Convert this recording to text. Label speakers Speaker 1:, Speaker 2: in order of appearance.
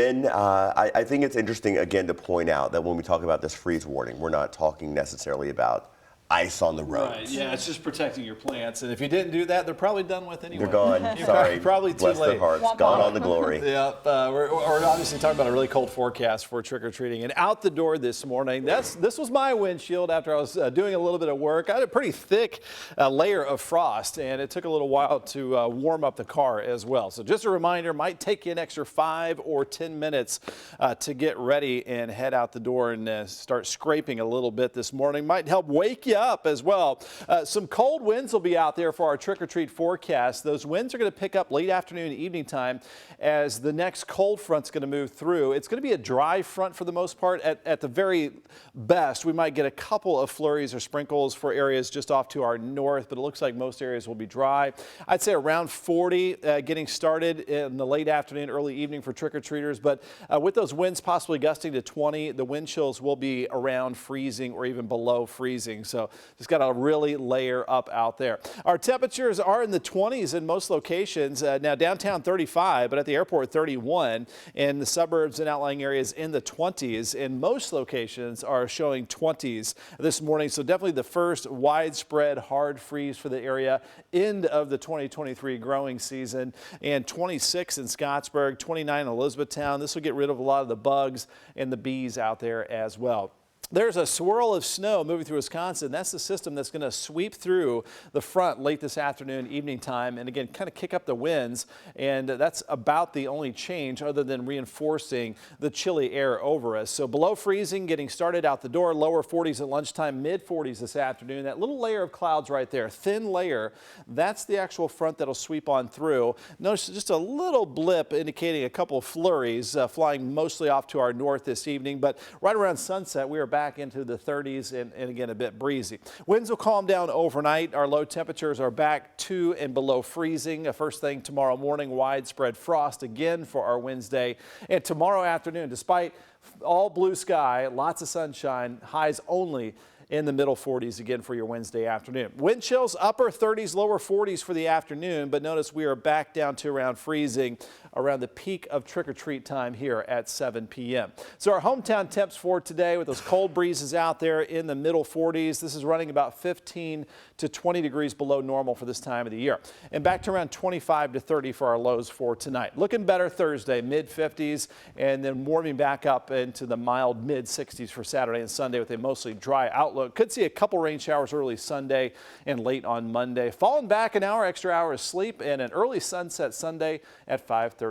Speaker 1: And I think it's interesting, again, to point out that when we talk about this freeze warning, we're not talking necessarily about ice on the roads.
Speaker 2: Right, yeah, it's just protecting your plants. And if you didn't do that, they're probably done with anyway.
Speaker 1: They're gone. Sorry.
Speaker 2: Probably too
Speaker 1: Bless
Speaker 2: late.
Speaker 1: their hearts. Gone on the glory.
Speaker 2: Yeah, we're obviously talking about a really cold forecast for trick-or-treating. And out the door this morning, this was my windshield after I was doing a little bit of work. I had a pretty thick layer of frost, and it took a little while to warm up the car as well. So just a reminder, might take you an extra 5 or 10 minutes to get ready and head out the door and start scraping a little bit this morning. Might help wake you up as well. Some cold winds will be out there for our trick-or-treat forecast. Those winds are going to pick up late afternoon and evening time as the next cold front's going to move through. It's going to be a dry front for the most part. At the very best, we might get a couple of flurries or sprinkles for areas just off to our north, but it looks like most areas will be dry. I'd say around 40 getting started in the late afternoon, early evening for trick-or-treaters, but with those winds possibly gusting to 20, the wind chills will be around freezing or even below freezing. So just got to really layer up out there. Our temperatures are in the 20s in most locations. Now downtown 35, but at the airport 31, and the suburbs and outlying areas in the 20s. And most locations are showing 20s this morning. So definitely the first widespread hard freeze for the area. End of the 2023 growing season. And 26 in Scottsburg, 29 in Elizabethtown. This will get rid of a lot of the bugs and the bees out there as well. There's a swirl of snow moving through Wisconsin. That's the system that's going to sweep through the front late this afternoon, evening time, and again, kind of kick up the winds. And that's about the only change other than reinforcing the chilly air over us. So below freezing, getting started out the door, lower 40s at lunchtime, mid 40s this afternoon. That little layer of clouds right there, thin layer, that's the actual front that'll sweep on through. Notice just a little blip indicating a couple of flurries flying mostly off to our north this evening. But right around sunset, we are back into the 30s and again a bit breezy. Winds will calm down overnight. Our low temperatures are back to and below freezing. First thing tomorrow morning, widespread frost again for our Wednesday. And tomorrow afternoon, despite all blue sky, lots of sunshine, highs only in the middle 40s again for your Wednesday afternoon. Wind chills upper 30s, lower 40s for the afternoon, but notice we are back down to around freezing around the peak of trick-or-treat time here at 7 p.m. So our hometown temps for today with those cold breezes out there in the middle 40s. This is running about 15 to 20 degrees below normal for this time of the year. And back to around 25 to 30 for our lows for tonight. Looking better Thursday, mid 50s, and then warming back up into the mild mid 60s for Saturday and Sunday with a mostly dry outlook. Could see a couple rain showers early Sunday and late on Monday. Falling back an hour, extra hour of sleep, and an early sunset Sunday at 5:30.